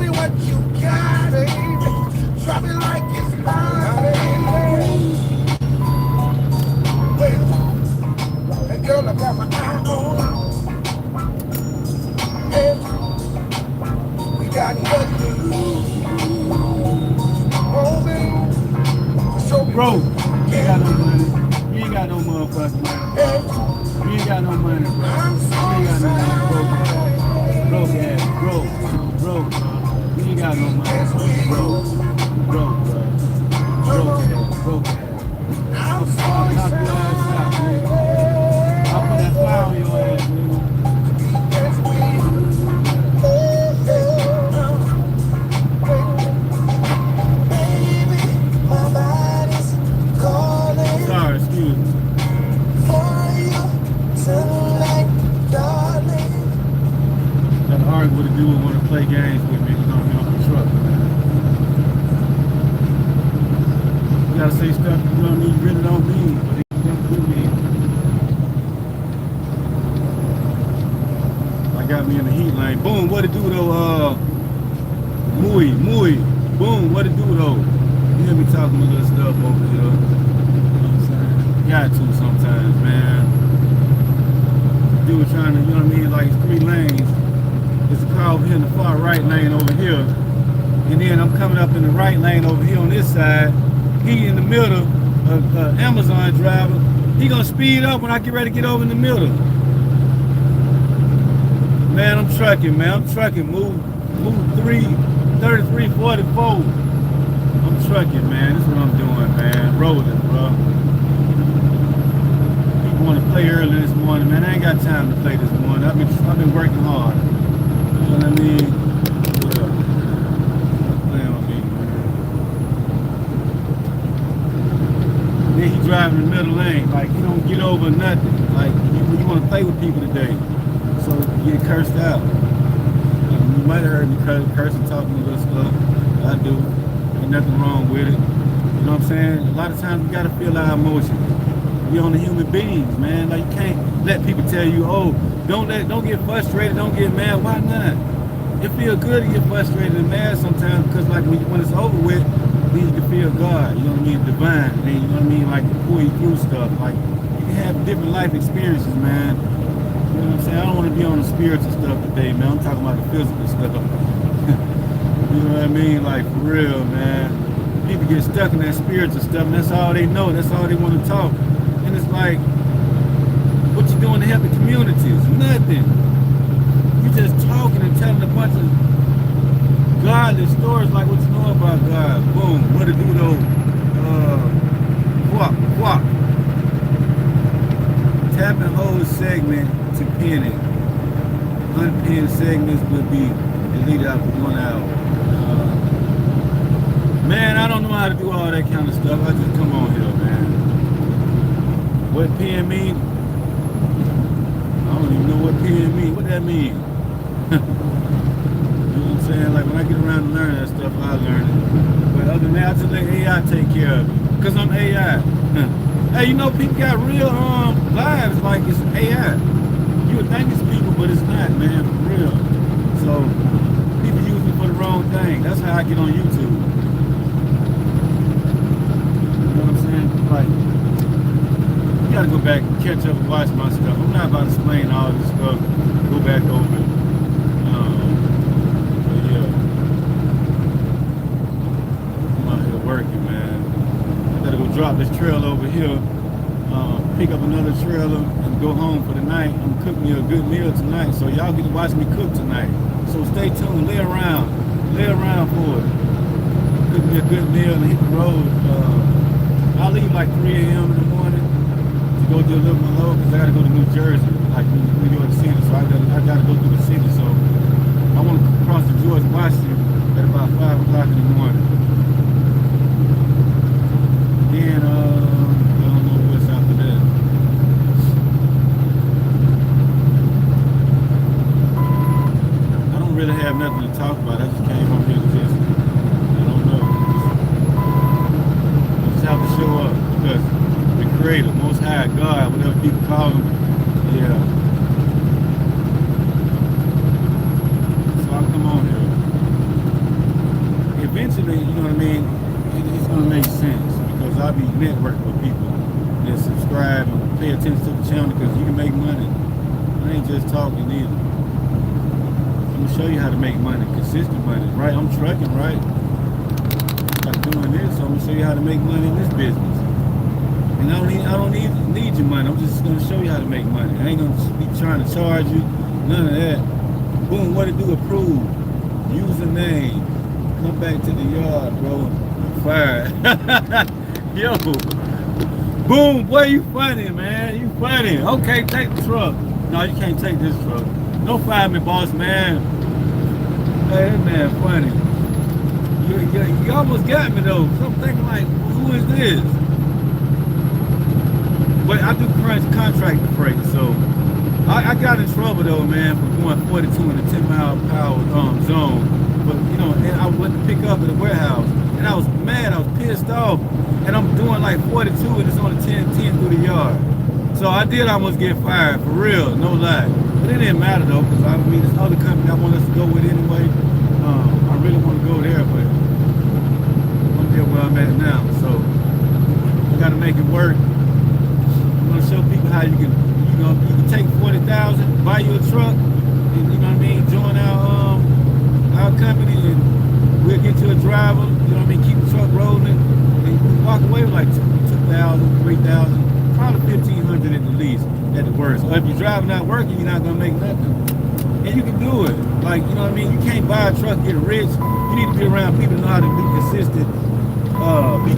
me what you got, baby. Drop it like it's hot, baby. Wait, and girl, I got my eye on. Hey, we got nothing to lose. Oh, baby. So bro, you ain't got no money. You ain't got no motherfucking money. You ain't got no money, bro. You ain't got no money, broke ass, broke, bro. You ain't got no money, broke, bro. Broke ass. I'll knock your ass out, nigga. I'll put that fire on your ass, nigga. Sorry, excuse me. Got to argue with a dude who want to play games with me, you know, get off the truck, man. You gotta say stuff you don't need, really don't mean, but it do mean. I got me in the heat lane. Boom, what it do though, Muy, boom, what it do though? You hear me talking a little stuff over here. You know what I'm saying? Got to sometimes, man. Dude trying to, you know what I mean, like it's 3 lanes. There's a car over here in the far right lane over here. And then I'm coming up in the right lane over here on this side. He in the middle, Amazon driver. He gonna speed up when I get ready to get over in the middle. Man, I'm trucking, man. I'm trucking. Move 3344. I'm trucking, man. This is what I'm doing, man. Rolling, bro. People want to play early this morning, man. I ain't got time to play this morning. I've been working hard. You know what I mean? What up? Playing with me, man. Then he driving the middle lane, like he don't get over nothing. Like you want to play with people today, so you get cursed out. You might have heard me cursing, talking a little stuff. I do. Ain't nothing wrong with it. You know what I'm saying? A lot of times we gotta feel our emotions. We on the human beings, man. Like you can't let people tell you, oh, don't get frustrated, don't get mad. Why not? It feels good to get frustrated and mad sometimes because like when it's over with, then you can feel God, you know what I mean, divine. And you know what I mean, like to pull you through stuff. Like you can have different life experiences, man. You know what I'm saying? I don't want to be on the spiritual stuff today, man. I'm talking about the physical stuff. You know what I mean? Like for real, man. People get stuck in that spiritual stuff, and that's all they know. That's all they want to talk. And it's like, what you doing to help the communities? Nothing. You just talking and telling a bunch of godless stories like what you know about God. Boom. What to do though? Quack. Tap and hold segment to pin it. Unpinned segments will be deleted after 1 hour. Man, I don't know how to do all that kind of stuff. I just come on here, man. What pin mean? I don't even know what pin mean. What that mean? You know what I'm saying? Like when I get around to learning that stuff, I learn it. But other than that, I just let AI take care of it. Because I'm AI. Hey, you know, people got real lives like it's AI. You would think it's people, but it's not, man, for real. So, people use me for the wrong thing. That's how I get on YouTube. You know what I'm saying? Like, you gotta go back and catch up and watch my stuff. I'm not about to explain all this stuff. Go back over it. But yeah. I'm out here working, man. I gotta go drop this trailer over here. Pick up another trailer and go home for the night. I'm gonna cook me a good meal tonight, so y'all get to watch me cook tonight. So stay tuned, lay around for it. Cook me a good meal and hit the road. I'll leave like 3 a.m. in the morning to go deliver my load because I gotta go to New Jersey, like New York City. So I gotta go through the city. So I want to cross the George Washington at about 5 o'clock in the morning. Then I don't know what's after that. I don't really have nothing to talk about. I just came up here to just, I don't know. I just have to show up because the Creator, Most High, God, whatever people call him, yeah. So I come on here. eventually, you know what I mean, it's gonna make sense because I'll be networking with people that subscribe and pay attention to the channel because you can make money. I ain't just talking either. I'm gonna show you how to make money, consistent money, right? I'm trucking, right? Like doing this, so I'm gonna show you how to make money in this business. And I don't need your money. I'm just gonna show you how to make money. I ain't gonna be trying to charge you, none of that. Boom, what it do? Approve. Username. Come back to the yard, bro. Fire. Yo. Boom, boy, you funny, man. You funny. Okay, take the truck. No, you can't take this truck. Don't fire me, boss, man. Hey, that man funny. You almost got me, though. So I'm thinking, like, who is this? But I do contract freight, so I got in trouble, though, man, for going 42 in a 10-mile-per-hour zone. But, you know, and I went to pick up at the warehouse, and I was mad. I was pissed off. And I'm doing like 42, and it's only 10 through the yard. So I did almost get fired, for real, no lie. But it didn't matter though, because I mean, this other company I want us to go with anyway. I really want to go there, but I'm there where I'm at now. So I got to make it work. I'm going to show people how you can take 40,000, buy you a truck, and you know what I mean, join our company, and we'll get you a driver. You know what I mean, keep the truck rolling, and you walk away with like 2,000, 3,000, probably 1,500 at the least, at the worst. Or if you're driving not working, you're not gonna make nothing. And you can do it. Like, you know what I mean? You can't buy a truck, get rich. You need to be around people that know how to be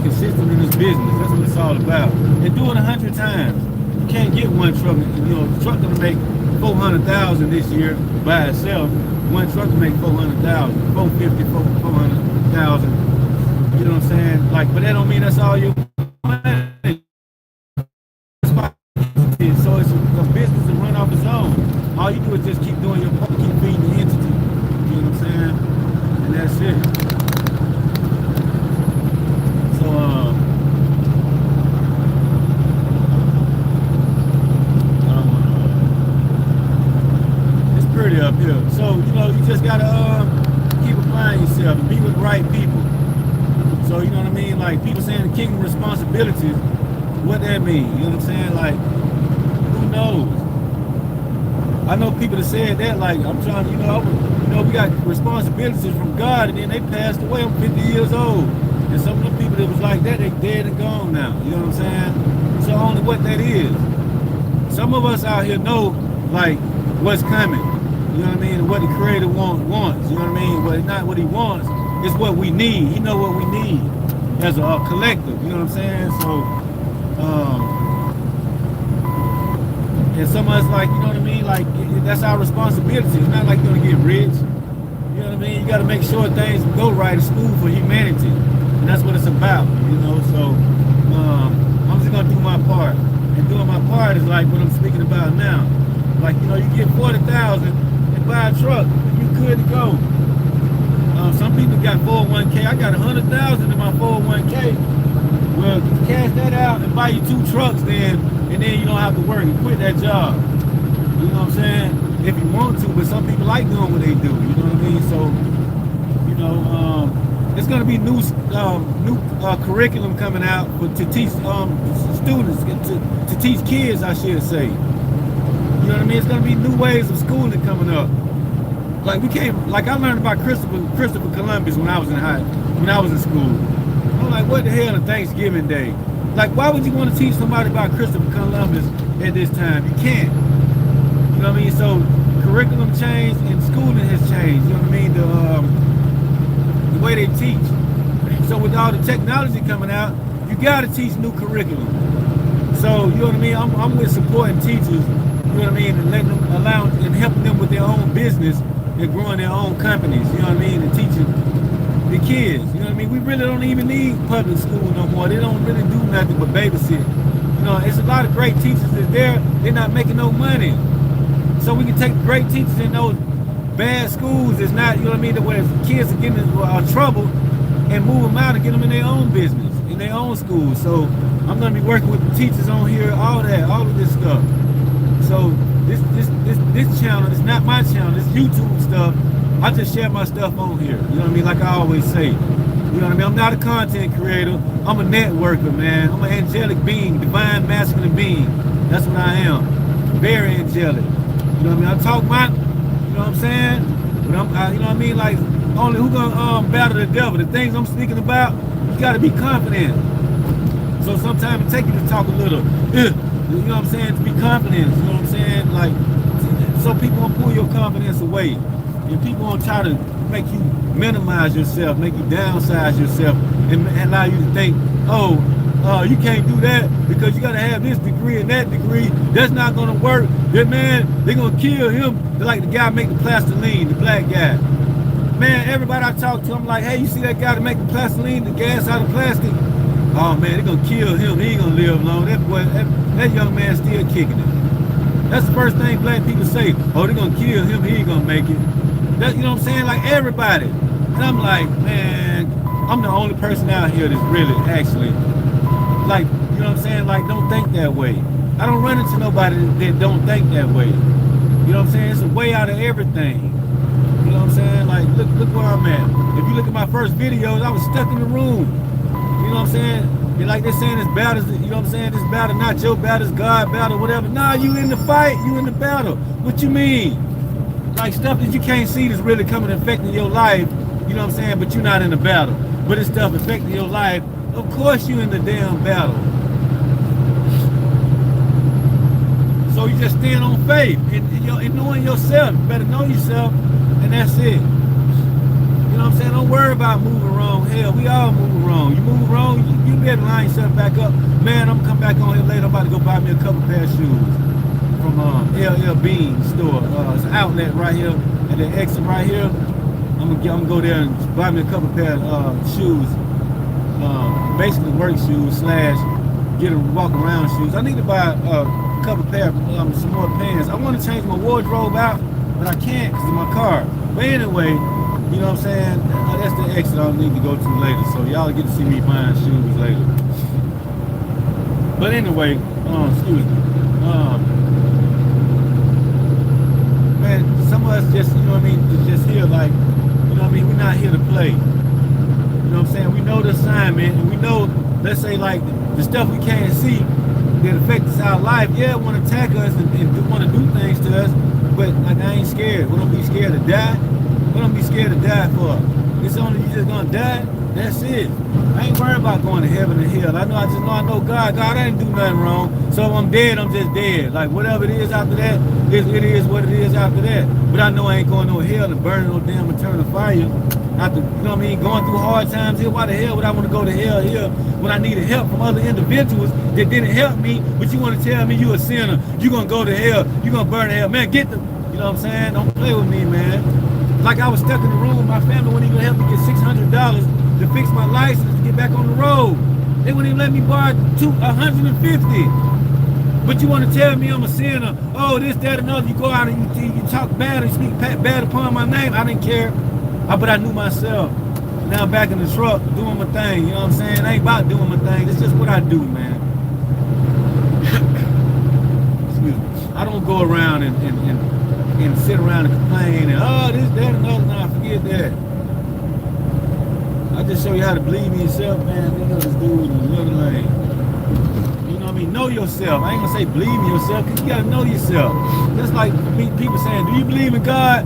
consistent in this business. That's what it's all about. And do it 100 times. You can't get one truck. You know, the truck gonna make 400,000 this year by itself. One truck can make 400,000, 450, 400,000. You know what I'm saying? Like, but that don't mean that's all you. So it's a business that run off its own. All you do is just keep doing your part, keep feeding the entity. You know what I'm saying? And that's it. So it's pretty up here. So you know, you just gotta keep applying yourself and be with the right people. So you know what I mean? Like people saying the kingdom responsibilities, what that mean? You know what I'm saying? Like, who knows? I know people that said that, like, I'm trying to, you know, we got responsibilities from God, and then they passed away. I'm 50 years old. And some of the people that was like that, they dead and gone now. You know what I'm saying? So only what that is. Some of us out here know, like, what's coming. You know what I mean? And what the Creator wants. You know what I mean? But it's not what He wants. It's what we need. He know what we need as a collective. You know what I'm saying? So, and some of us, like, you know what I mean? Like, that's our responsibility. It's not like you're gonna get rich. You know what I mean? You gotta make sure things go right in school for humanity. And that's what it's about, you know? So, I'm just gonna do my part. And doing my part is like what I'm speaking about now. Like, you know, you get 40,000 and buy a truck, you good to go. Some people got 401k. I got 100,000 in my 401k. Well, cash that out and buy you 2 trucks then, and then you don't have to work and quit that job. You know what I'm saying? If you want to, but some people like doing what they do. You know what I mean? So, you know, there's going to be new curriculum coming out to teach students, to teach kids, I should say. You know what I mean? It's going to be new ways of schooling coming up. Like I learned about Christopher Columbus when I was in school. I'm like, what the hell is Thanksgiving Day? Like, why would you want to teach somebody about Christopher Columbus at this time? You can't. You know what I mean? So curriculum changed and schooling has changed. You know what I mean? The way they teach. So with all the technology coming out, you got to teach new curriculum. So you know what I mean? I'm with supporting teachers. You know what I mean? And letting them and helping them with their own business and growing their own companies. You know what I mean? And teaching the kids. You know what I mean? We really don't even need public school no more. They don't really do nothing but babysit. You know, it's a lot of great teachers that's there. They're not making no money. So we can take great teachers in those bad schools. It's not, you know what I mean, where kids are getting in trouble and move them out and get them in their own business, in their own schools. So I'm going to be working with the teachers on here, all of this stuff. So this channel is not my channel. This YouTube stuff, I just share my stuff on here. You know what I mean? Like I always say, You know what I mean? I'm not a content creator. I'm a networker, man. I'm an angelic being, divine masculine being. That's what I am. Very angelic. You know what I mean? I talk my, you know what I'm saying? But you know what I mean? Like, only who gonna battle the devil? The things I'm speaking about, you gotta be confident. So sometimes it takes you to talk a little, you know what I'm saying? To be confident, you know what I'm saying? Like, so people won't pull your confidence away. And people won't try to make you minimize yourself, make you downsize yourself, and allow you to think, oh, you can't do that because you gotta have this degree and that degree. That's not gonna work. That man, they're gonna kill him. They're like the guy make the plastiline, the black guy. Man, everybody I talk to, I'm like, hey, you see that guy that make the plastiline, the gas out of plastic? Oh man, they're gonna kill him. He ain't gonna live long. That boy, that young man still kicking it. That's the first thing black people say. Oh, they're gonna kill him. He ain't gonna make it. That, you know what I'm saying? Like everybody. And I'm like, man, I'm the only person out here that's really actually, like, you know what I'm saying? Like, don't think that way. I don't run into nobody that don't think that way. You know what I'm saying? It's a way out of everything. You know what I'm saying? Like, look where I'm at. If you look at my first videos, I was stuck in the room. You know what I'm saying? And like they're saying it's battle, you know what I'm saying? This battle, not your battle, it's God battle, whatever. Nah, you in the fight, you in the battle. What you mean? Like stuff that you can't see that's really coming and affecting your life, you know what I'm saying? But you're not in the battle. But it's stuff affecting your life. Of course you in the damn battle. So you just stand on faith and knowing yourself. You better know yourself, and that's it. You know what I'm saying? Don't worry about moving wrong. Hell, we all move wrong. You move wrong, you better line yourself back up. Man, I'm gonna come back on here later. I'm about to go buy me a couple pair of shoes from LL Bean store. It's an outlet right here at the exit right here. I'm gonna go there and buy me a couple pair of shoes. Basically work shoes / get a walk around shoes. I need to buy a couple pair of some more pants. I want to change my wardrobe out, but I can't because of my car. But anyway, you know what I'm saying? That's the exit I'll need to go to later. So y'all get to see me buying shoes later. But anyway, excuse me. Man, some of us just, you know what I mean, just here like, you know what I mean, we're not here to play. You know what I'm saying? We know the assignment, and we know, let's say like the stuff we can't see that affects our life. Yeah, want to attack us and want to do things to us, but like I ain't scared. We don't be scared to die. What I'm be scared to die for? It's only you just gonna die. That's it. I ain't worried about going to heaven and hell. I know God. God, I didn't do nothing wrong. So if I'm dead, I'm just dead. Like whatever it is after that, it is what it is after that. But I know I ain't going no hell and burning no damn eternal fire. After, you know what I mean, going through hard times here. Why the hell would I want to go to hell here when I needed help from other individuals that didn't help me? But you want to tell me you a sinner? You gonna go to hell? You gonna burn to hell? Man, get the, you know what I'm saying? Don't play with me, man. Like I was stuck in the room, my family wouldn't even help me get $600 to fix my license to get back on the road. They wouldn't even let me borrow $150. But you want to tell me I'm a sinner? Oh, this, that, and other. You go out and you talk bad and speak bad upon my name. I didn't care, but I knew myself. Now I'm back in the truck doing my thing. You know what I'm saying? I ain't about doing my thing. It's just what I do, man. Excuse me. I don't go around and sit around and complain and this, that, and other. Nah, forget that. I just show you how to believe in yourself, man. You know this dude in the little lane. You know what I mean? Know yourself. I ain't gonna say believe in yourself, because you gotta know yourself. That's like people saying, do you believe in God?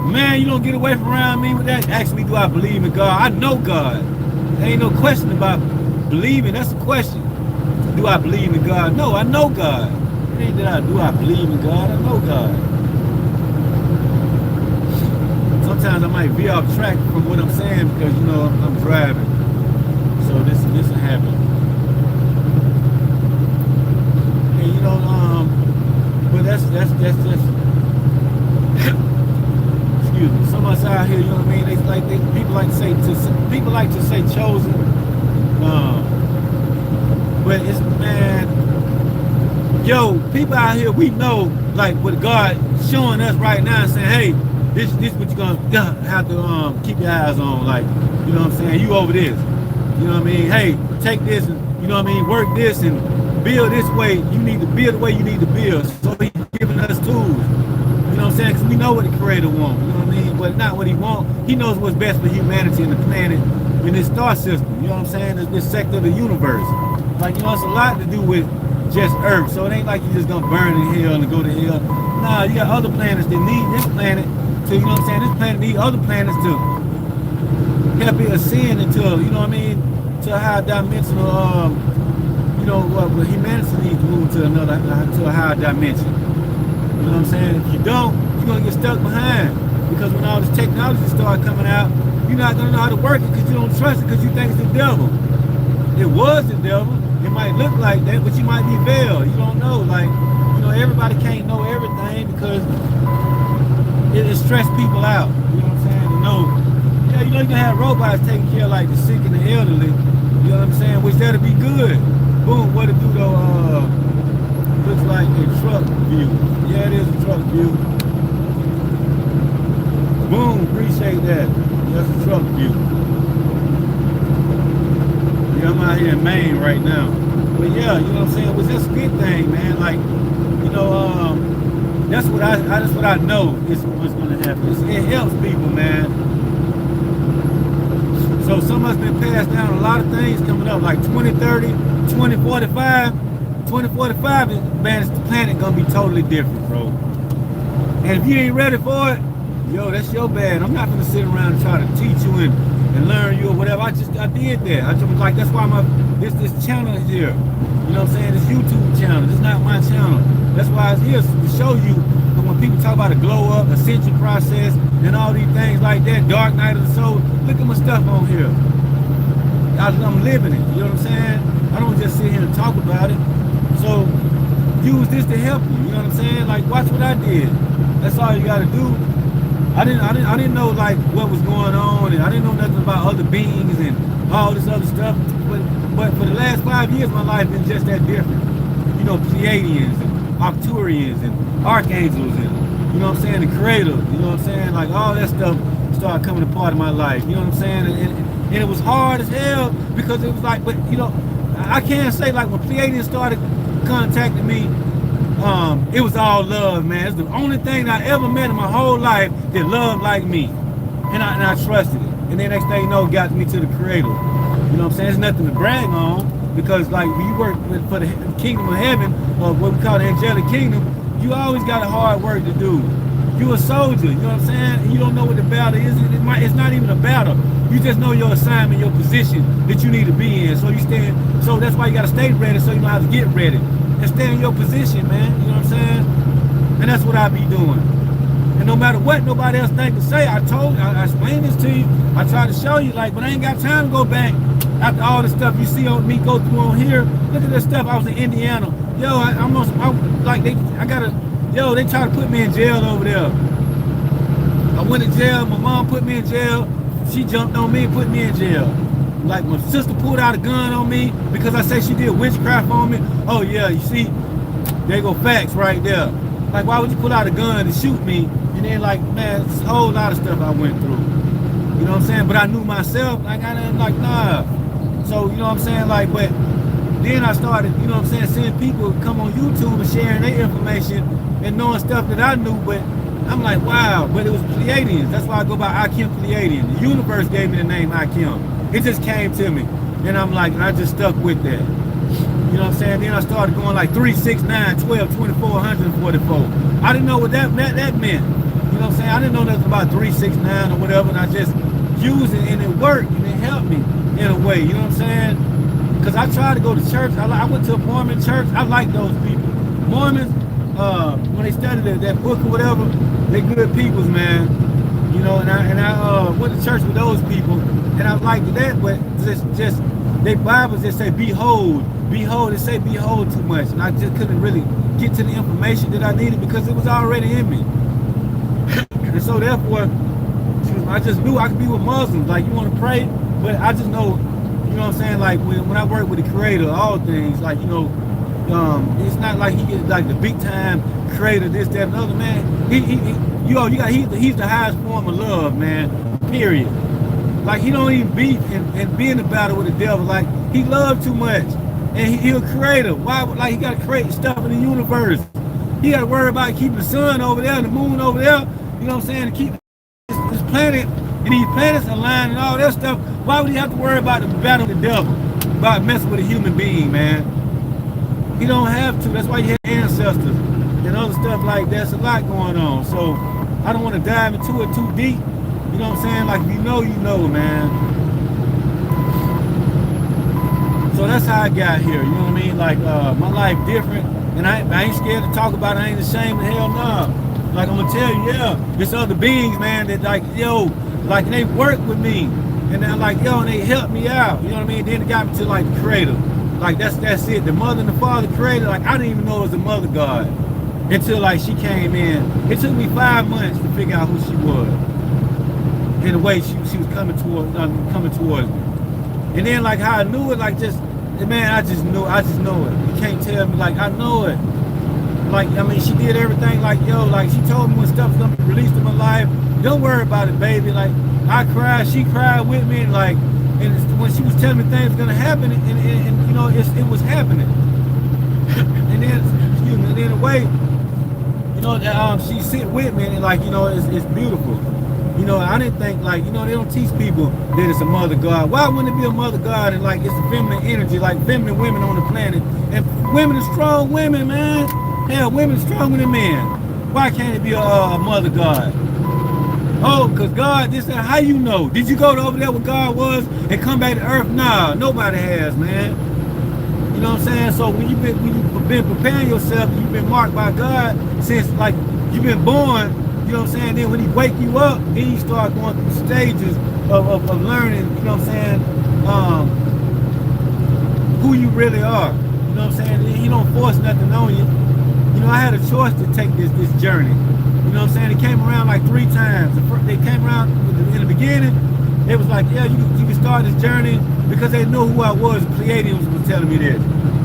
Man, you don't get away from around me with that. Ask me, do I believe in God? I know God. There ain't no question about believing. That's the question. Do I believe in God? No, I know God. It ain't that do I believe in God? I know God. Sometimes I might veer off track from what I'm saying because, you know, I'm driving. So this will happen. And, you know, but that's excuse me. Some of us out here, you know what I mean? People like to say chosen. But it's, man, yo, people out here, we know, like, what God showing us right now and saying, hey, this what you're gonna have to keep your eyes on, like, you know what I'm saying? You over this. You know what I mean? Hey, take this and, you know what I mean, work this and build this way. You need to build the way you need to build. So he's giving us tools. You know what I'm saying? Because we know what the Creator wants. You know what I mean? But not what he wants. He knows what's best for humanity and the planet in this star system. You know what I'm saying? This sector of the universe. Like, you know, it's a lot to do with just Earth. So it ain't like you just gonna burn in hell and go to hell. Nah, you got other planets that need this planet to, you know what I'm saying? This planet need other planets to help it ascend into, you know what I mean, to a higher dimensional, you know, what humanity needs to move to to a higher dimension. You know what I'm saying? If you don't, you're gonna get stuck behind. Because when all this technology starts coming out, you're not gonna know how to work it because you don't trust it because you think it's the devil. It was the devil. It might look like that, but you might be veiled. You don't know. Like, you know, everybody can't know everything because it stress people out. You know what I'm saying? To know, yeah, you know, you can have robots taking care of like the sick and the elderly. You know what I'm saying? Which that'll be good. Boom, what it do though? Looks like a truck view. Yeah, it is a truck view. Boom, appreciate that. That's a truck view. Yeah, I'm out here in Maine right now. But yeah, you know what I'm saying? It was just a good thing, man. Like, you know, that's what I know is what's gonna happen. It helps people, man. So some of us been passed down a lot of things coming up, like 2030, 2045. 2045, man, the planet gonna be totally different, bro. And if you ain't ready for it, yo, that's your bad. I'm not gonna sit around and try to teach you and learn you or whatever. I did that. I just like, that's why this channel is here. You know what I'm saying? This YouTube channel. This is not my channel. That's why it's here to show you when people talk about a glow up, ascension process, and all these things like that, dark night of the soul. Look at my stuff on here. I'm living it. You know what I'm saying? I don't just sit here and talk about it. So use this to help you. You know what I'm saying? Like, watch what I did. That's all you gotta do. I didn't know like what was going on, and I didn't know nothing about other beings and all this other stuff. But for the last 5 years, my life been just that different. You know, Pleiadians and Arcturians and archangels and, you know what I'm saying, the Creator. You know what I'm saying? Like, all that stuff started coming a part of my life. You know what I'm saying? And it was hard as hell because it was like, but you know, I can't say like when Pleadian started contacting me, it was all love, man. It's the only thing I ever met in my whole life that loved like me, and I trusted it. And then next thing you know, it got me to the Creator. You know what I'm saying? There's nothing to brag on because like when you work for the kingdom of heaven, or what we call the angelic kingdom, you always got a hard work to do. You a soldier, you know what I'm saying? You don't know what the battle is. It's not even a battle. You just know your assignment, your position that you need to be in. So you stand. So that's why you got to stay ready, so you know how to get ready and stay in your position, man. You know what I'm saying? And that's what I be doing. And no matter what nobody else think to say, I explained this to you. I try to show you, like, but I ain't got time to go back after all the stuff you see on me go through on here. Look at this stuff. I was in Indiana. Yo, they try to put me in jail over there. I went to jail. My mom put me in jail. She jumped on me and put me in jail. Like, my sister pulled out a gun on me because I say she did witchcraft on me. Oh yeah, you see, there go facts right there. Like, why would you pull out a gun and shoot me? And then, like, man, it's a whole lot of stuff I went through. You know what I'm saying? But I knew myself. Like, I'm like, nah. So, you know what I'm saying? Like, but then I started, you know what I'm saying, seeing people come on YouTube and sharing their information and knowing stuff that I knew, but I'm like, wow, but it was Pleiadians. That's why I go by Aikiem Pleadian. The universe gave me the name Aikiem. It just came to me. And I'm like, and I just stuck with that. You know what I'm saying? Then I started going like 3, 6, 9, 12, 24, 144. I didn't know what that meant. You know what I'm saying? I didn't know nothing about 3, 6, 9 or whatever, and I just used it and it worked and it helped me in a way. You know what I'm saying? Because I tried to go to church. I went to a Mormon church. I like those people. Mormons, when they studied that book or whatever, they good peoples, man. You know, and I went to church with those people, and I liked that, but just their Bibles just say behold, behold. It say behold too much, and I just couldn't really get to the information that I needed because it was already in me. And so therefore, I just knew I could be with Muslims. Like, you want to pray, but I just know, you know what I'm saying? Like, when I work with the Creator of all things, like, you know, it's not like he is like the big time creator, this, that, and other, man. He's the highest form of love, man. Period. Like, he don't even beef and be in the battle with the devil. Like, he loved too much, and he a creator. Why? Like, he got to create stuff in the universe. He got to worry about keeping the sun over there and the moon over there. You know what I'm saying? To keep this planet And these planets aligned and all that stuff. Why would he have to worry about the battle with the devil? About messing with a human being, man. He don't have to. That's why you have ancestors and other stuff like that. There's a lot going on. So I don't want to dive into it too deep. You know what I'm saying? Like, if you know, man. So that's how I got here. You know what I mean? Like, my life different. And I ain't scared to talk about it. I ain't ashamed of hell no. Like, I'm gonna tell you, yeah, there's other beings, man, that like, yo, like they work with me. And they're like, yo, and they help me out. You know what I mean? Then it got me to like the creator. Like that's it. The mother and the father created. Like I didn't even know it was the mother God until like she came in. It took me 5 months to figure out who she was. In the way she was coming towards me. And then like how I knew it, like just man, I just know it. You can't tell me, like I know it. Like I mean, she did everything. Like yo, like she told me when stuff was gonna be released in my life. Don't worry about it, baby. Like I cried, she cried with me, and like, and when she was telling me things were gonna happen, and you know, it was happening. And then, excuse me, and then the way, you know, she sit with me, and like, you know, it's beautiful. You know, I didn't think like, you know, they don't teach people that it's a mother God. Why wouldn't it be a mother God and like it's a feminine energy, like feminine women on the planet, and women are strong women, man. Hell, women are stronger than men. Why can't it be a mother God? Oh, because God, this is how you know. Did you go over there where God was and come back to earth? Nah, nobody has, man. You know what I'm saying? So when you've been preparing yourself, you've been marked by God since like you've been born, you know what I'm saying? Then when he wake you up, then you start going through stages of learning, you know what I'm saying, who you really are. You know what I'm saying? He don't force nothing on you. You know, I had a choice to take this journey. You know what I'm saying? It came around like 3 times. They came around in the beginning. It was like, yeah, you can start this journey because they knew who I was. Pleadians was telling me this.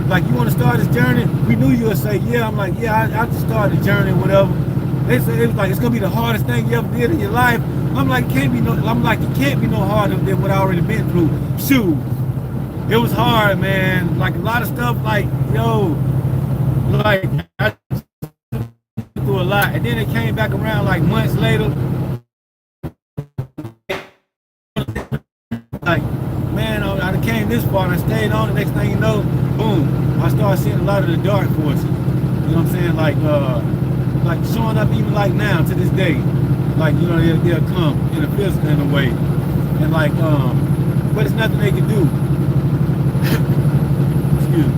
Like, you want to start this journey? We knew you would say, yeah. I'm like, yeah, I just started the journey, whatever. They said it was like it's gonna be the hardest thing you ever did in your life. I'm like, it can't be no harder than what I already been through. Shoot, it was hard, man. Like a lot of stuff, like yo, like I through a lot, and then it came back around like months later. Like, man, I came this far and I stayed on. The next thing you know, boom, I started seeing a lot of the dark forces. You know what I'm saying? Like showing up even like now to this day. Like, you know, they'll come in a physical in a way, and like, but it's nothing they can do. Excuse me.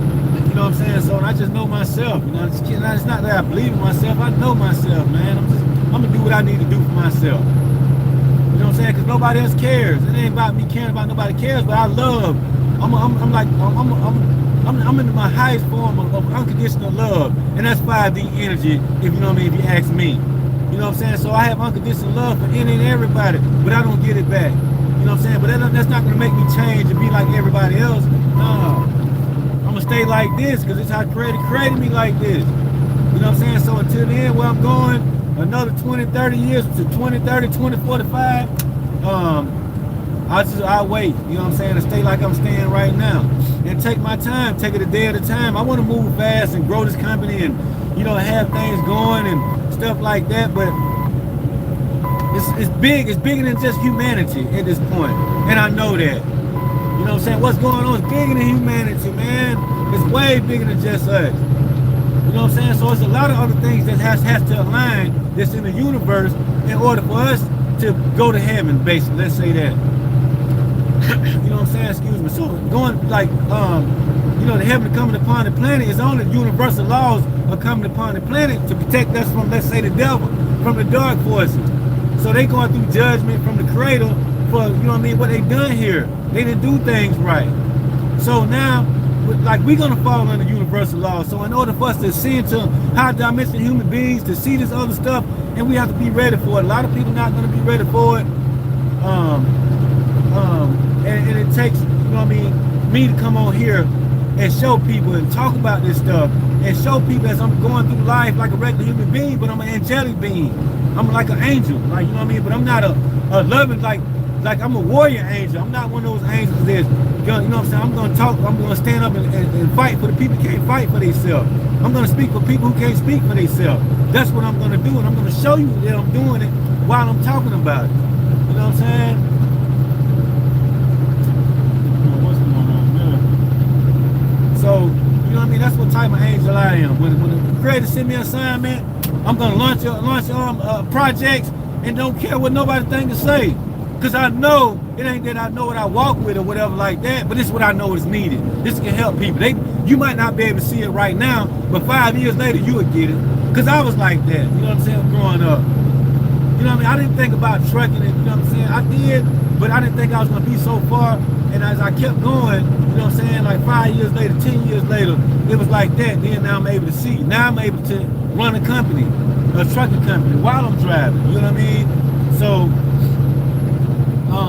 You know what I'm saying? So I just know myself. You know, it's not that I believe in myself. I know myself, man. I'm gonna do what I need to do for myself. You know what I'm saying? Because nobody else cares. It ain't about me caring about nobody cares, but I love. I'm in my highest form of unconditional love, and that's 5D energy. If you know what I mean, if you ask me. You know what I'm saying? So I have unconditional love for any and everybody, but I don't get it back. You know what I'm saying? But that's not gonna make me change and be like everybody else. No. I'm gonna stay like this because it's how Creator created me like this. You know what I'm saying? So until the end where I'm going, another 20, 30 years to 20, 30, 20, 45, I'll wait, you know what I'm saying, to stay like I'm staying right now. And take my time, take it a day at a time. I want to move fast and grow this company and, you know, have things going and stuff like that, but it's bigger than just humanity at this point. And I know that. You know what I'm saying? What's going on is bigger than humanity, man. It's way bigger than just us. You know what I'm saying? So it's a lot of other things that has to align that's in the universe in order for us to go to heaven, basically. Let's say that. You know what I'm saying? Excuse me. So going like, you know, the heaven coming upon the planet is only universal laws are coming upon the planet to protect us from, let's say, the devil, from the dark forces. So they going through judgment from the Creator for, you know what I mean, what they done here. They didn't do things right. So now, like, we're gonna fall under universal law. So in order for us to ascend to high dimensional human beings, to see this other stuff, and we have to be ready for it. A lot of people not gonna be ready for it. And it takes, you know what I mean, me to come on here and show people and talk about this stuff and show people as I'm going through life like a regular human being, but I'm an angelic being. I'm like an angel, like, you know what I mean? But I'm not a loving, like I'm a warrior angel. I'm not one of those angels that's, you know what I'm saying? I'm gonna talk, I'm gonna stand up and fight for the people who can't fight for themselves. I'm gonna speak for people who can't speak for themselves. That's what I'm gonna do, and I'm gonna show you that I'm doing it while I'm talking about it. You know what what I'm saying? What's going on there? So, you know what I mean? That's what type of angel I am. When the creator send me an assignment, I'm gonna launch projects and don't care what nobody think to say. Cause I know it ain't that I know what I walk with or whatever like that, but this is what I know is needed. This can help people. You might not be able to see it right now, but 5 years later you would get it. Cause I was like that, you know what I'm saying, growing up. You know what I mean? I didn't think about trucking it, you know what I'm saying? I did, but I didn't think I was gonna be so far. And as I kept going, you know what I'm saying, like 5 years later, 10 years later, it was like that. Then now I'm able to see. Now I'm able to run a company, a trucking company, while I'm driving, you know what I mean? So,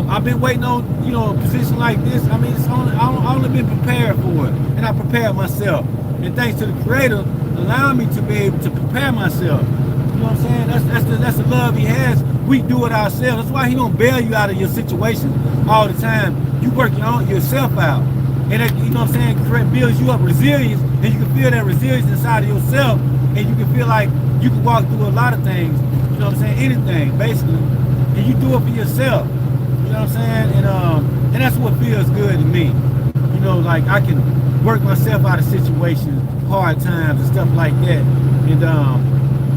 I've been waiting on, you know, a position like this. I mean, I've only been prepared for it, and I prepared myself. And thanks to the Creator, allowing me to be able to prepare myself. You know what I'm saying? That's the love He has. We do it ourselves. That's why He don't bail you out of your situation all the time. You work yourself out, and that, you know what I'm saying, builds you up resilience, and you can feel that resilience inside of yourself, and you can feel like you can walk through a lot of things. You know what I'm saying? Anything, basically, and you do it for yourself. You know what I'm saying? And that's what feels good to me. You know, like I can work myself out of situations, hard times and stuff like that.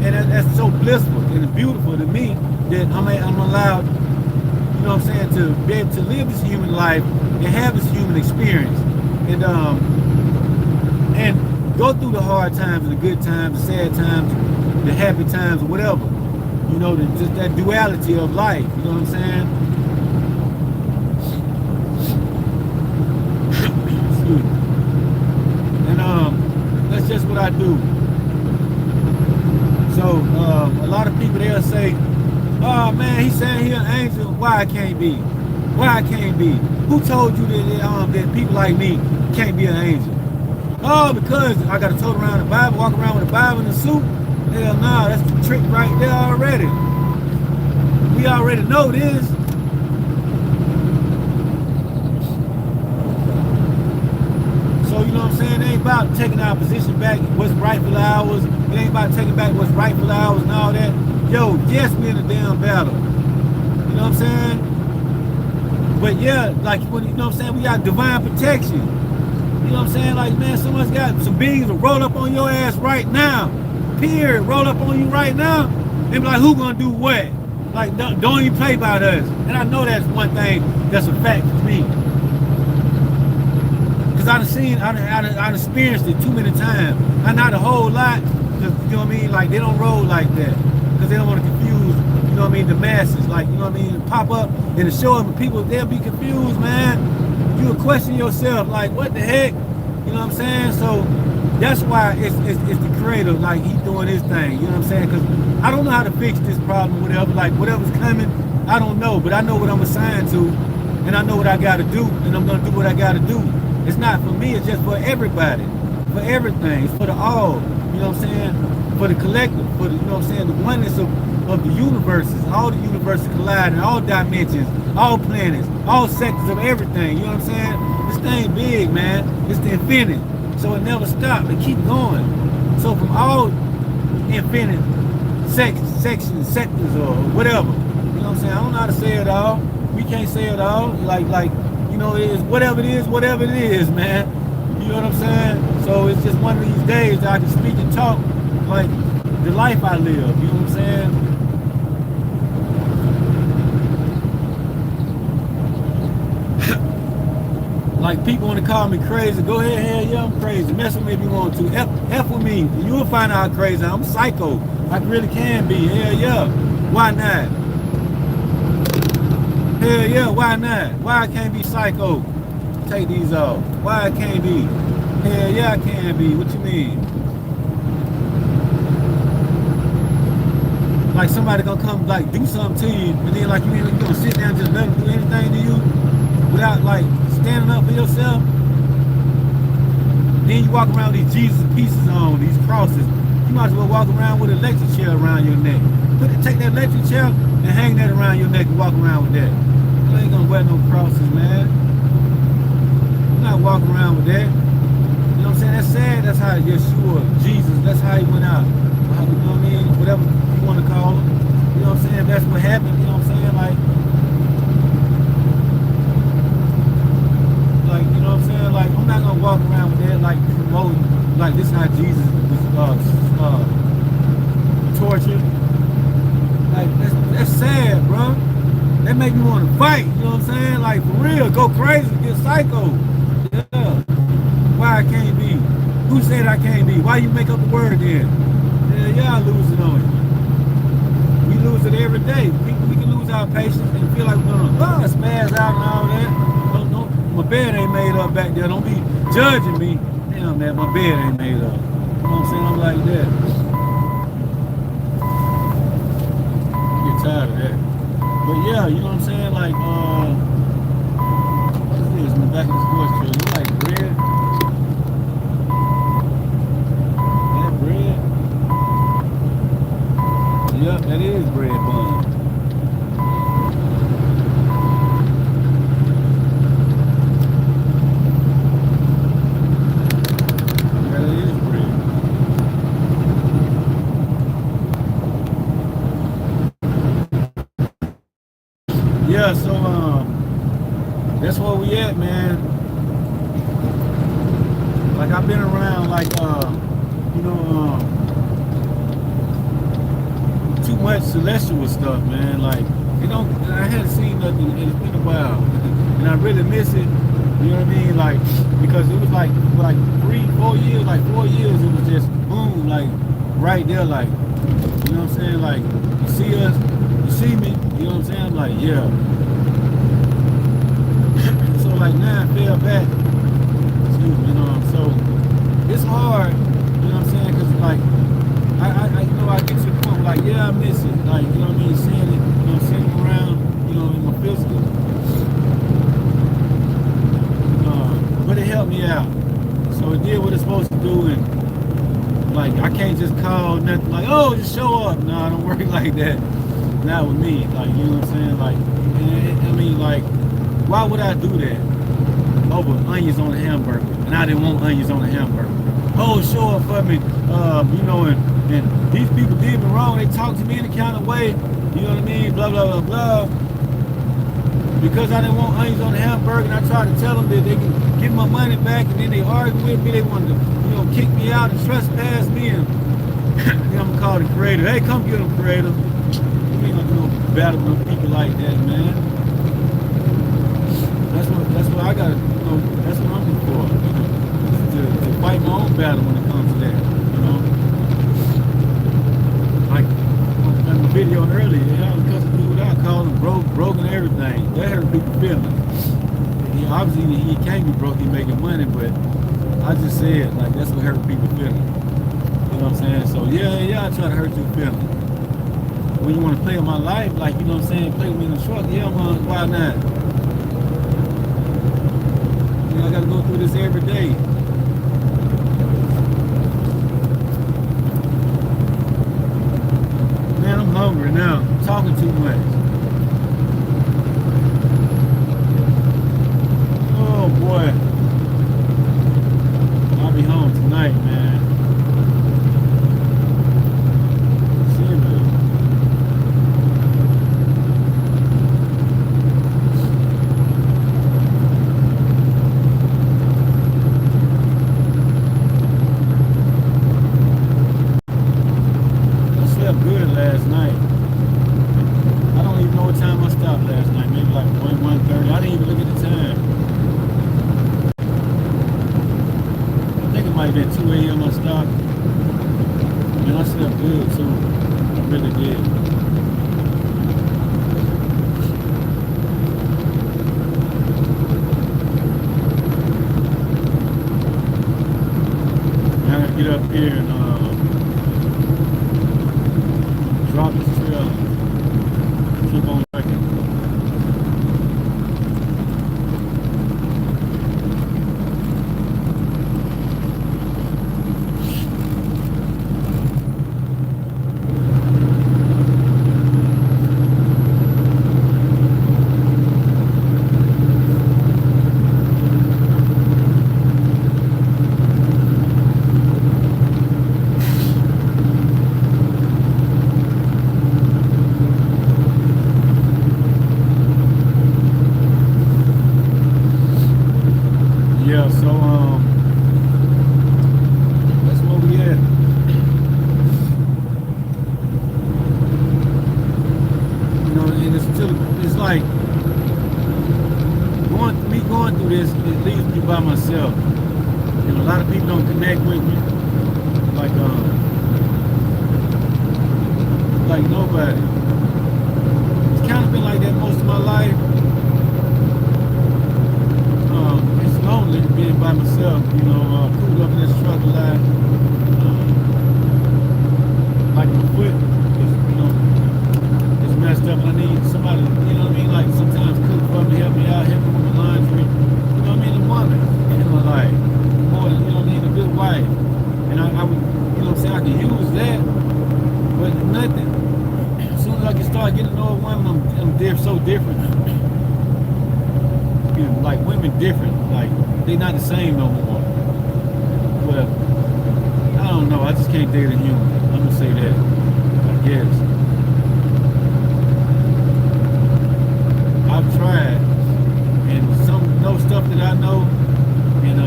And that's so blissful and beautiful to me that I'm allowed, you know what I'm saying, to be able to live this human life and have this human experience. And go through the hard times and the good times, the sad times, the happy times, or whatever. You know, just that duality of life, you know what I'm saying? And that's just what I do. So a lot of people, they'll say, oh man, he's saying he's an angel. Why I can't be? Why I can't be? Who told you that people like me can't be an angel? Oh, because I got to tote around the Bible, walk around with a Bible in a suit? Hell no, that's the trick right there already. We already know this. So, you know what I'm saying? It ain't about taking our position back, what's rightful ours. It ain't about taking back what's rightful ours and all that. Yo, yes, we in a damn battle. You know what I'm saying? But yeah, like, you know what I'm saying? We got divine protection. You know what I'm saying? Like, man, someone's got some beans to roll up on your ass right now. Period. Roll up on you right now. And be like, who gonna do what? Like, don't even play about us. And I know that's one thing that's a fact to me. Cause I experienced it too many times. Not a whole lot, cause you know what I mean? Like, they don't roll like that. Cause they don't want to confuse, you know what I mean, the masses. Like, you know what I mean? Pop up and show them people, they'll be confused, man. You'll question yourself, like, what the heck? You know what I'm saying? So that's why it's the Creator, like, He doing His thing. You know what I'm saying? Cause I don't know how to fix this problem, whatever. Like, whatever's coming, I don't know. But I know what I'm assigned to, and I know what I got to do, and I'm gonna do what I got to do. It's not for me, it's just for everybody, for everything. It's for the all, you know what I'm saying? For the collective, for the, you know what I'm saying, the oneness of the universes, all the universes colliding, all dimensions, all planets, all sectors of everything, you know what I'm saying? This thing big, man. It's the infinite. So it never stops, it keep going. So from all infinite sections, sectors, or whatever, you know what I'm saying? I don't know how to say it all. We can't say it all. Like, you know, it is whatever it is, man. You know what I'm saying? So it's just one of these days that I can speak and talk like the life I live. You know what I'm saying? Like, people want to call me crazy. Go ahead, hell yeah, I'm crazy. Mess with me if you want to. F with me. You'll find out how crazy I'm. Psycho. I really can be. Hell yeah. Why not? Hell yeah, why not? Why I can't be psycho? Take these off. Why I can't be? Hell yeah, I can be. What you mean? Like, somebody gonna come, like, do something to you, and then, like, you gonna sit down and just let them do anything to you without, like, standing up for yourself? Then you walk around with these Jesus pieces on, these crosses. You might as well walk around with an electric chair around your neck. Take that electric chair and hang that around your neck and walk around with that. You ain't gonna wear no crosses, man. You're not walking around with that. You know what I'm saying? That's sad. That's how Yeshua, Jesus, that's how He went out. You know what I mean? Whatever you want to call him. You know what I'm saying? That's what happened. You know what I'm saying? Like, how Jesus was tortured. Like that's sad, bro. That make me want to fight. You know what I'm saying? Like for real, go crazy, get psycho. Yeah. Why I can't be? Who said I can't be? Why you make up the word then? Yeah, y'all losing on it. We lose it every day. We can lose our patience and feel like we're gonna spaz out and all that. My bed ain't made up back there. Don't be judging me. Damn, man, my bed ain't made up. You know what I'm saying? I'm like that. I get tired of that. But yeah, you know what I'm saying? Like, what is this in the back of this horse trailer? It's like bread. That bread? Yep, that is bread bun. Yeah, so that's where we at, man. Like I've been around like you know too much celestial stuff, man. Like I hadn't seen nothing, and it's been a while. And I really miss it. You know what I mean? Like because it was like 3-4 years, like 4 years it was just boom, like right there, like you know what I'm saying? Like you see us, you see me, you know what I'm saying? I'm like, yeah. So like now I fell back. Excuse me, you know, so it's hard, you know what I'm saying? Cause like I you know I get to the point where like yeah I miss it. Like, you know what I mean, seeing it, you know, sitting around, you know, in my physical. But it helped me out. So it did what it's supposed to do, and like I can't just call nothing like, oh, just show up. No, I don't work like that. Not with me. Like, you know what I'm saying? Like, I mean, like, why would I do that over onions on a hamburger? And I didn't want onions on a hamburger. Oh, show up for me. You know, and these people did me wrong. They talked to me in a kind of way. You know what I mean? Blah, blah, blah, blah. Because I didn't want onions on the hamburger, and I tried to tell them that they can get my money back, and then they argued with me. They wanted to, you know, kick me out and trespass me, and then I'm gonna call the creator. Hey, come get them, creator. You ain't gonna do no battle with people like that, man. That's what I gotta, you know, that's what I'm looking for. To fight my own battle when it comes to that, you know. Like in the video earlier, yeah, because of dude I called him broke and everything. That hurt people's feelings. He obviously he can't be broke, he making money, but I just said like that's what hurt people's feelings. You know what I'm saying? So yeah, I try to hurt your feelings. When you want to play in my life, like, you know what I'm saying, play with me in the truck, yeah, man, why not? You know, I gotta go through this every day. Man, I'm hungry now. I'm talking too much. Oh boy. I'll be home tonight, man. Last night. I don't even know what time I stopped last night. Maybe like 1:30. I didn't even look at the time. I think it might have been 2 a.m. I stopped. And I slept good too. I really did. I gotta get up here and drop this trail. Keep on working. Yeah, so that's what going through this, it leaves me by myself. And a lot of people don't connect with me. Like nobody. It's kind of been like that most of my life. It's lonely being by myself, cooped up in this struggle life. Like my foot is messed up and I need somebody, like sometimes cook for me, help me out, help me with my laundry, a woman in my life. More than, a good wife. And I would, I can use that, but nothing. As soon as I can start getting to know a woman, I'm so different. Like women different, like they not the same no more. Well, I don't know, I just can't date a human. I'm gonna say that, I guess. I've tried, and no stuff that I know, and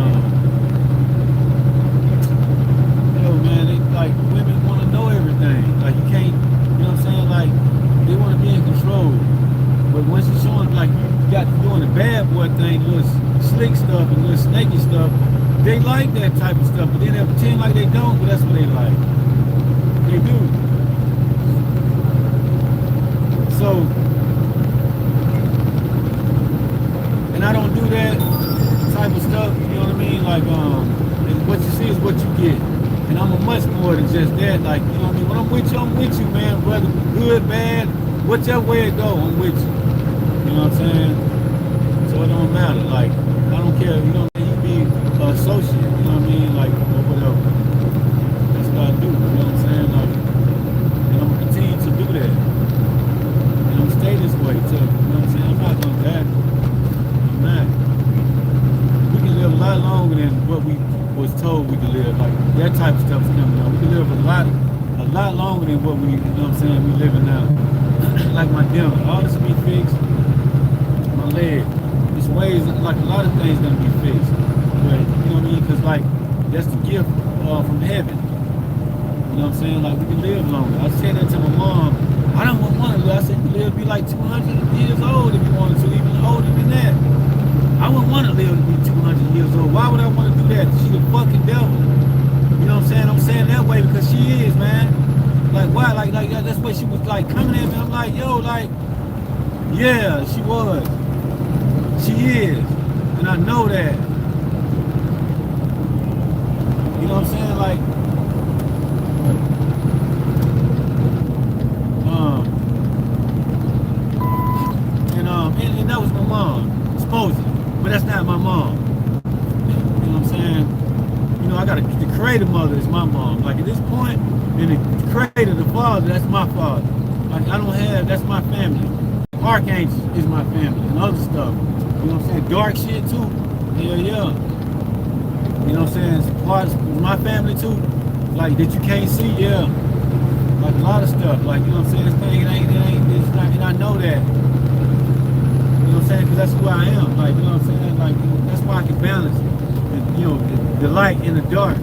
man, like women want to know everything. Like you can't, like they want to be in control. But once you're showing like you got doing the bad boy thing, little slick stuff and little snaky stuff, they like that type of stuff. But then they pretend like they don't, but that's what they like. They do. So, and I don't do that type of stuff. You know what I mean? Like what you see is what you get. And I'm a much more than just that. Like, you know what I mean? When I'm with you, man, whether good, bad, whichever way it go, I'm with you. You know what I'm saying? So it don't matter. Like, I don't care, you be an associate, you know what I mean? Like, or whatever. That's what I do, you know what I'm saying? Like, and I'm gonna continue to do that. And I'm gonna stay this way too, you know what I'm saying? I'm not gonna die. I'm not. We can live a lot longer than what we was told we could live. Like, that type of stuff is coming out. We can live a lot longer than what we, we living now. Like my dinner, all this will be fixed. My leg, this ways, like a lot of things gonna be fixed. But, because like, that's the gift from heaven. You know what I'm saying? Like, we can live longer. I said that to my mom. I don't want to live. I said, you live be like 200 years old if you wanted to, even older than that. I wouldn't want to live to be 200 years old. Why would I want to do that? She the fucking devil. You know what I'm saying? I'm saying that way because she is, man. Like, why? Like that's what she was like coming at me. I'm like, yo, like, yeah, she was. She is. And I know that. You know what I'm saying? Like, and that was my mom, supposedly. But that's not my mom. You know what I'm saying? I got the creative mother is my mom. Like at this point, and the creator, the father, that's my father. Like I don't have, that's my family. Archangel is my family and other stuff. You know what I'm saying? Dark shit too. Yeah. You know what I'm saying? It's part of my family too. Like that you can't see, yeah. Like a lot of stuff. Like, you know what I'm saying? This thing, it's not, and I know that. You know what I'm saying? Because that's who I am. Like, you know what I'm saying? Like, that's why I can balance, the light and the dark.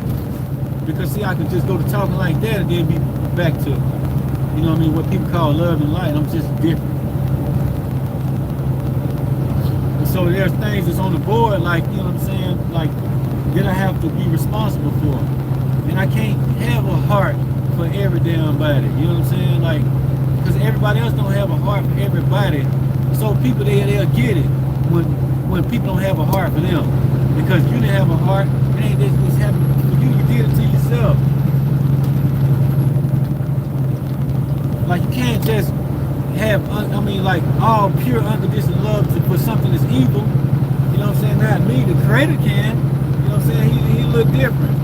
Because, see, I could just go to talking like that and then be back to, what people call love and light. I'm just different. And so there's things that's on the board, like, you know what I'm saying? Like, that I have to be responsible for. And I can't have a heart for every damn body. You know what I'm saying? Like, because everybody else don't have a heart for everybody. So people, they'll get it when people don't have a heart for them. Because you didn't have a heart, it ain't this happening for you. You did it to yourself. Like, you can't just have, like, all pure unconditional love for something that's evil. You know what I'm saying? Not me, the creator can. You know what I'm saying? He a little different.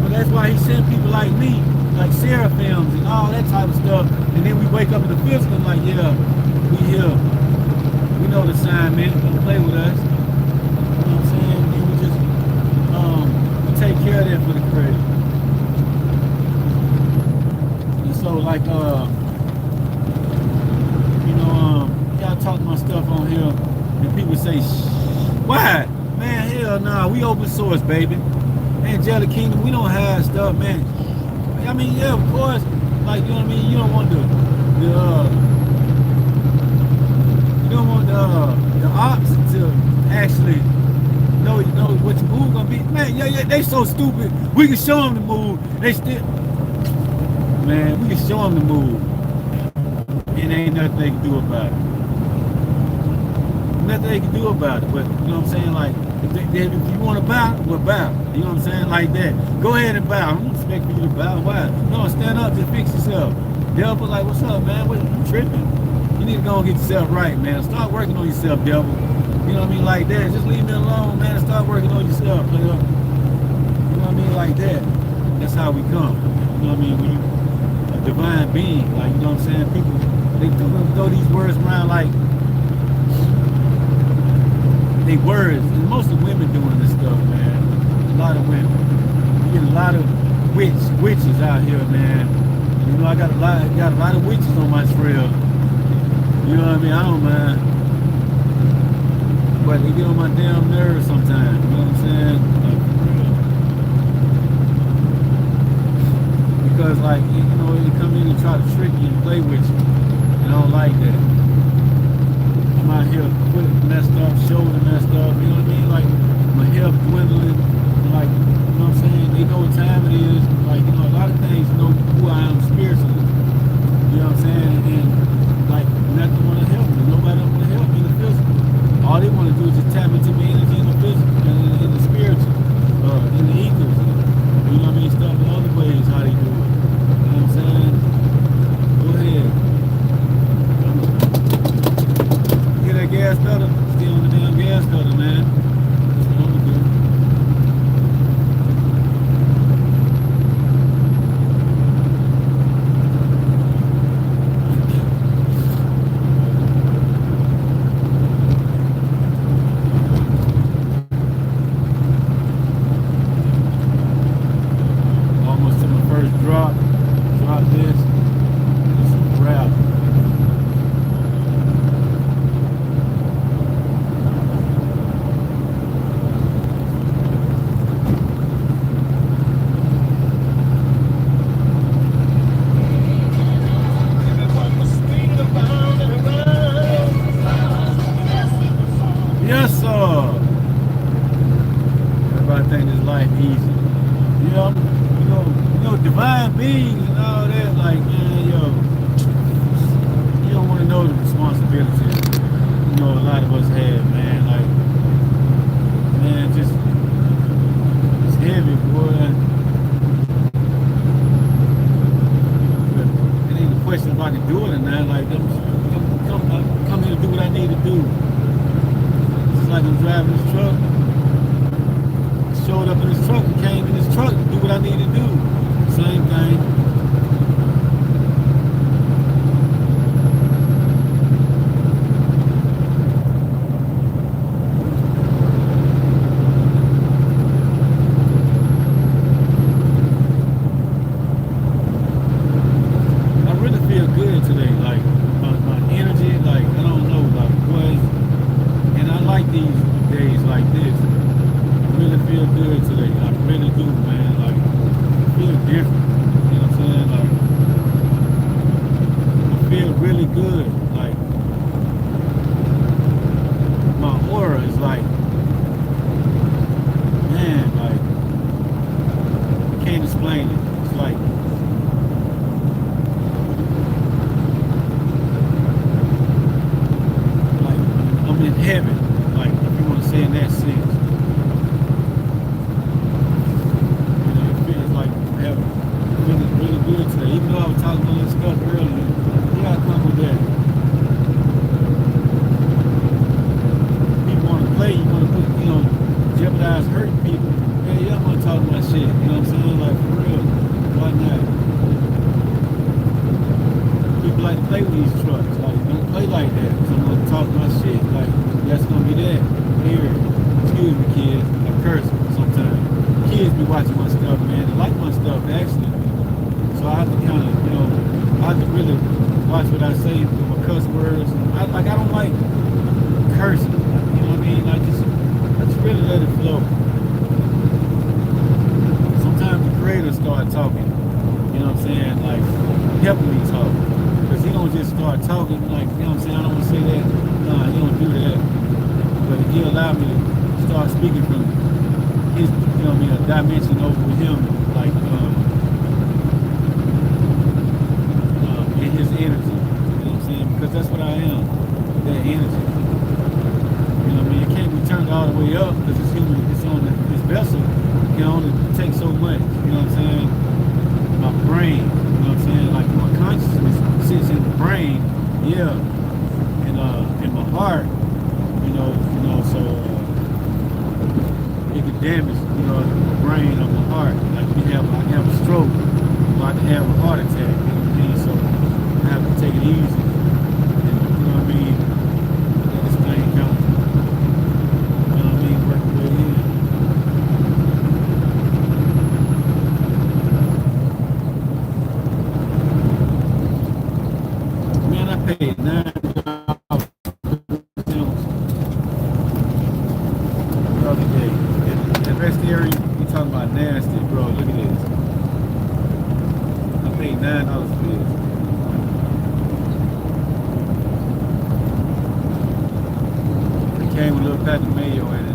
But that's why he sent people like me, like seraphims and all that type of stuff. And then we wake up in the physical and like, yeah, we here. We know the sign, man. Don't play with us. You know what I'm saying? And we just, we take care of that for the creator. And so, like, y'all talk my stuff on here, and people say, why? Man, hell nah, we open source, baby. Angelic Kingdom, we don't hide stuff, man. I mean, yeah, of course, like, you know what I mean? You don't want the ops to actually yeah, they so stupid. We can show them the move. They still, man, we can show them the move. And ain't nothing they can do about it. Nothing they can do about it. But you know what I'm saying? Like, if you want to bow, well, bow. You know what I'm saying? Like that. Go ahead and bow. I don't expect you to bow. Why? No, stand up, just fix yourself. Devil, like, what's up, man? What, you tripping? You need to go and get yourself right, man. Start working on yourself, devil. You know what I mean? Like that. Just leave me alone, man. Start working on yourself, player. You know what I mean? Like that. That's how we come. You know what I mean? When you a divine being, like, you know what I'm saying? People, they throw these words around like they words. And most of women doing this stuff, man. A lot of women. You get a lot of witches out here, man. You know, I got a lot of witches on my trail. You know what I mean? I don't mind. But they get on my damn nerves sometimes. You know what I'm saying? Like, because, like, you know, they come in and try to trick you and play with you. And I don't like that. I'm out here, foot messed up, shoulder messed up. You know what I mean? Like, my health dwindling. Like, you know what I'm saying? They know what time it is. Like, you know, a lot of things know who I am spiritually. You know what I'm saying? And like, nothing want to help me. Nobody don't want to help me in the physical. All they want to do is just tap into me energy in the physical, in the spiritual, in the ethers. You know what I mean? Stuff in other ways, how they do it. You know what I'm saying? Go ahead. Get that gas pedal. Stay on the damn gas pedal, man. That's what I'm gonna do. Drop this, it's a wrap. Yes, sir. Everybody think this life easy. You know, divine beings and all that, like, man, yo, you don't want to know the responsibilities, you know, a lot of us have, man. Like, man, just, it's heavy, boy. But it ain't a question if I can do it or not. Like, I'm come here to do what I need to do. It's like I'm driving this truck. Showed up in this truck and came in this truck to do what I need to do. Same thing. I really feel good today. Like my energy, like, I don't know, like, what. And I like these days like this. I really feel good today. I really do, man. Like, feel different, you know what I'm saying? Like, I feel really good. Like, my aura is like, man, like, I can't explain it. It's like, I'm in heaven, like, if you want to say in that sense. Really good today. Even though I was talking about this stuff earlier, you gotta come with that. People want to play, you want to put, you know, jeopardize hurting people. Hey, y'all want to talk about shit, you know what I'm saying? Like, for real, why not? People like to play with these trucks. Like, don't play like that. So I'm gonna talk my shit. Like, that's gonna be that. Here, excuse me, kids. I curse sometimes. Kids be watching my stuff, man. They like my stuff, actually. So I have to kind of, you know, I have to really watch what I say with my cuss words. I don't like cursing. You know what I mean? I just really let it flow. Sometimes the creator start talking. You know what I'm saying? Like, helping me talk. Because he don't just start talking, like, you know what I'm saying? I don't want to say that. Nah, he don't do that. But he allowed me to start speaking from his, you know what I mean, a dimension over him, like in his energy. You know what I'm saying? Because that's what I am, that energy. You know what I mean? It can't be turned all the way up because it's human. It's on this vessel. It can only take so much. You know what I'm saying? My brain. You know what I'm saying? Like my consciousness sits in the brain. Yeah. And in my heart. So it can damage, the brain or my heart. Like I can have a stroke, or I can have a heart attack. You know what I mean? So I have to take it easy. And, you know what I mean? Let this thing kind of, you know what I mean, work the way in. Man, I paid $9 the other day. That rest area, you talking about nasty, bro. Look at this. I paid $9 for this. It came with a little pack of mayo in it.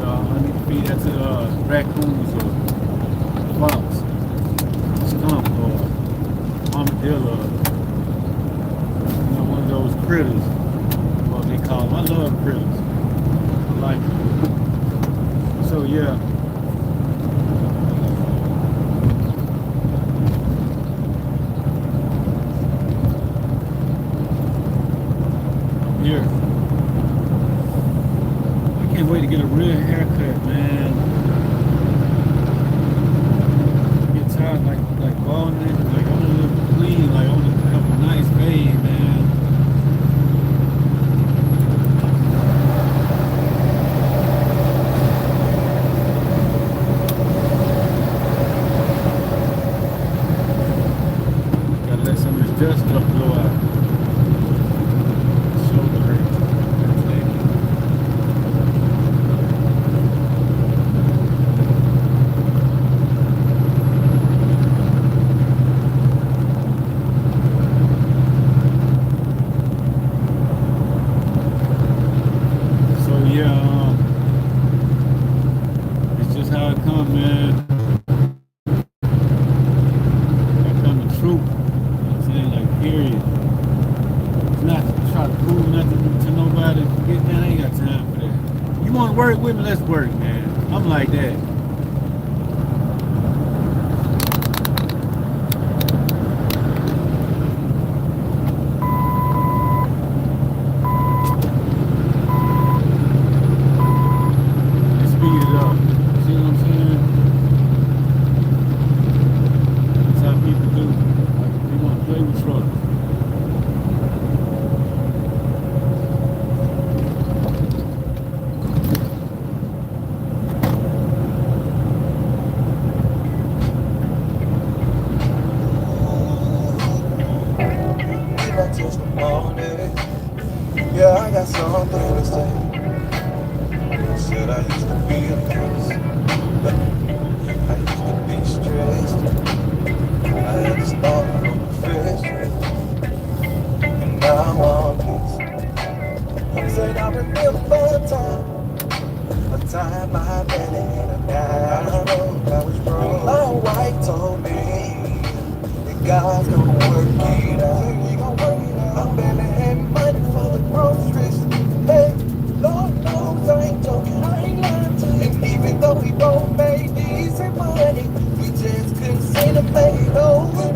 I need to feed that to the raccoons or fox, skunk or armadillo. One of those critters. What they call them. I love critters. I like them. So yeah. I'm here. I can't wait to get a real haircut, man. Get tired like balding it. Like I want to look clean. Like I want to have a nice fade, man. Just up blow out. Shoulder hurt. So yeah, it's just how it comes, man. Here come the truth. Period. It's not to try to prove nothing to nobody. Man, I ain't got time for that. You want to work with me? Let's work, man. I'm like that. Let's speed it up. See what I'm saying? That's how people do. Like, they want to play with trucks. Yeah, I got something to say. Said I used to be a mess. I used to be stressed. I had to start from the fish. And now I'm peace. Said I remember a time I met in a guy. I was broke. My wife told me that God's gonna work it out. I'm barely had money for the groceries. Hey, Lord knows I ain't joking, I ain't lying to you. And even though we both made decent money, we just couldn't seem to pay it over.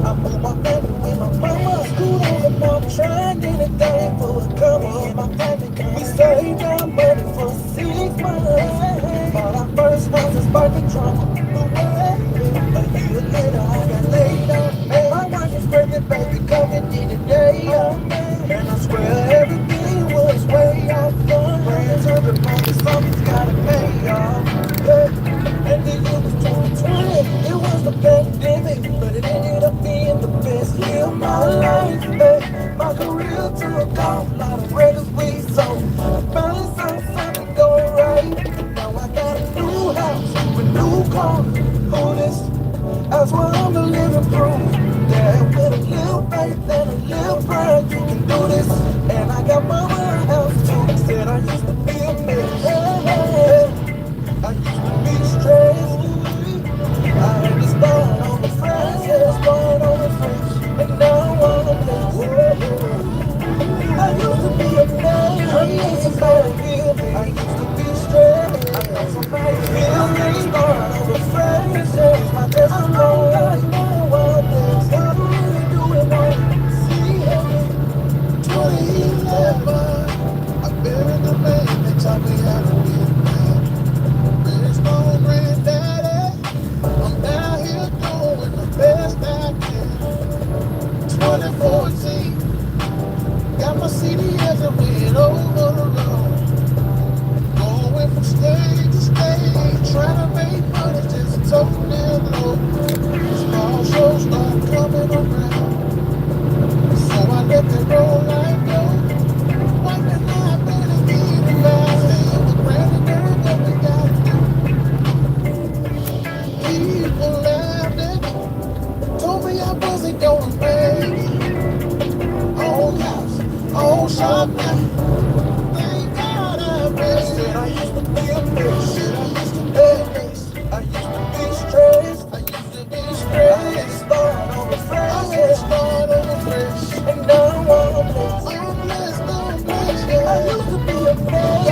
I moved my family with my mama school, and now I'm trying anything for a couple of my family. We saved our money for 6 months. Bought our first house and sparked trouble. A year later, I got laid off. My wife is pregnant, baby, come somebody heal me. I used to be stressed. I know somebody heal me. I start over fresh. It's my testimony. I know all this. God really do it all. See heaven. 2011. I buried the man that taught me how to be a man. Rich stone granddaddy. I'm down here doing the best I can. 2014. Got my CDs and went over the road. Going from stage to stage, trying to make money just totally low. Small shows start coming around, so I let them roll like gold. Why can I better get it back? Stay with granny girl, what we gotta do. People laughed at me, told me I wasn't gonna make it. Own house, own shop now. Thank God I missed it. I used to be a bitch. Shit, I used to be a bitch. I used to be stressed. I used to be stressed. I had to start over fresh. I had to start over fresh. And now I'm blessed. I'm blessed. I'm blessed. Yeah. I used to be a bitch.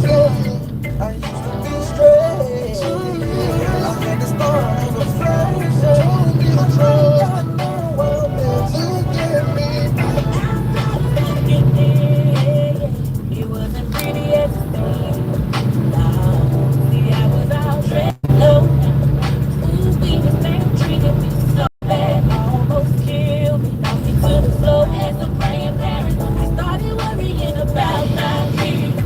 Yeah. I used to be stressed. I had to start over fresh. Told me to trust. I know I'm blessed. Look at me. It wasn't pretty as it seemed. No, see, I was all dressed low. Ooh, we was man treated me so bad, almost killed me. Knocked me to the floor, had some praying parents. I started worrying about my kids.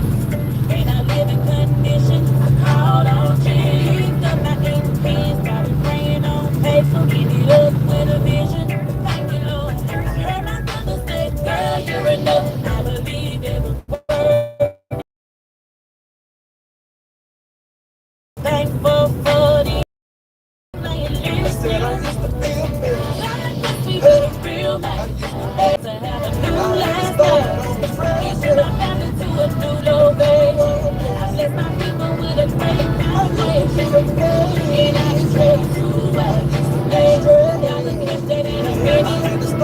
And I live in condition. I called on Jesus, picked up my ink pen, started praying on paper, ended up with a vision. Thank you, Lord. I heard my mother say, girl, you're enough. I believe every word. Thankful for the playing lyrics. Said I used to be a bitch. God bless me with a real life. To have a new lifestyle. Introducing my family to a new low base. I bless my people with a great foundation. And I just pray to hey, y'all look at that in a minute. I just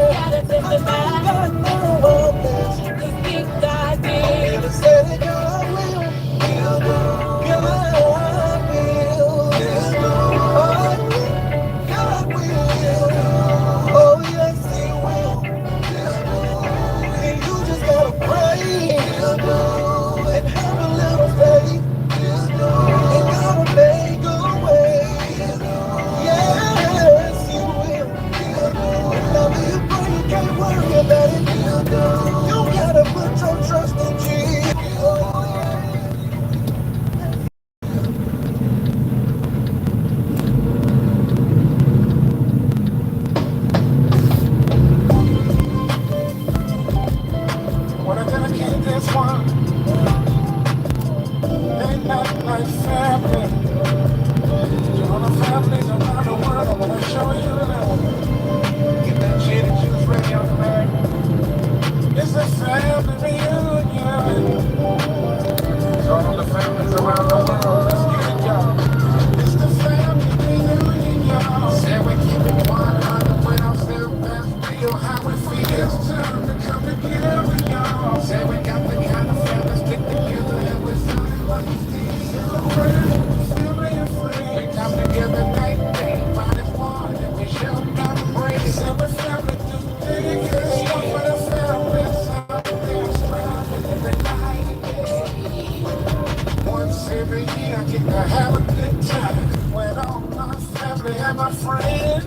gotta testify. Cause big God did. Said God will. God will. God will. Oh, yes, He will. And you just gotta pray and have a little faith. And God will make a way. Yes, He will. Whenever you pray, you can't worry about it. You gotta put your trust in Jesus. When I dedicate this one, ain't nothing like family. To all the families around the world, I wanna show you love. Get that gin and juice ready on the bag. It's a family reunion. To all the families around the world, let's get it, y'all. It's the family reunion, y'all. Say we keep it 100 when I'm still best. Feel how it feels time to come together, y'all. Say we got the kind of families stick together and we're feeling like it's family and friends. We come together night and day, find it one and we shall not break. So we're family to dedicate for the family. Something strong in the night. Once every year I get to have a good time with all my family and my friends.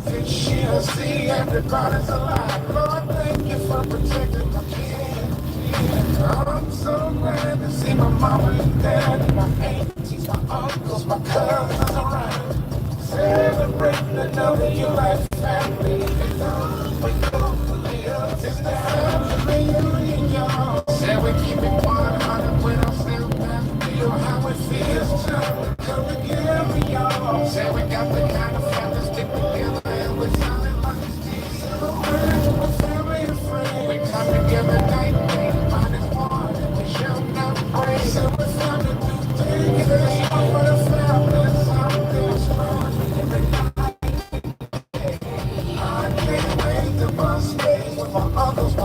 This year, see everybody's alive. Lord, thank you for protecting my kids. I'm so glad to see my mama and dad, my aunties, my uncles, my cousins around. Celebrating another year like family. And on we go to live. It's the family reunion, y'all. Say we keep it 100 when I'm still back. Feel how it feels to come together, y'all. Say we got the kind of family stick together. We come together night and day, minus one. We shall not break. So we're family today. There's one for the family. Something strong in the night. I can't wait to bust stage with my uncles, my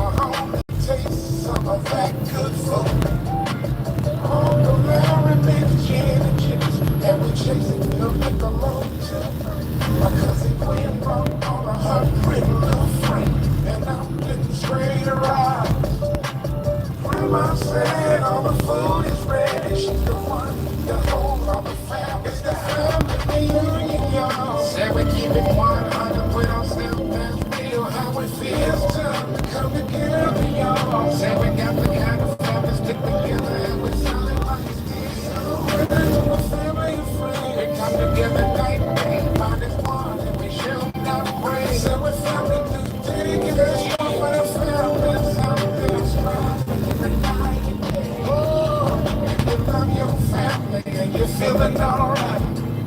grandma said all the food is ready. She's the one, the whole of the family. It's the family reunion, y'all. Said we keep it 100, we don't still that's real. How it feels to come together, y'all. Said we got the kind of family stick together and we're solid like steel. We're a family and friends. We come together night and day, find this one and we show not praise. Said we're family today, get us strong for the family. Something strong every night and day. Oh, if you love your family and you're feeling alright,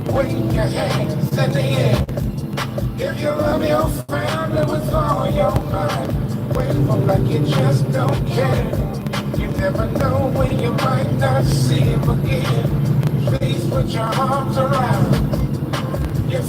wave your hands in the air. If you love your family with all your might, wave them like you just don't care. You never know when you might not see him again. Please put your arms around your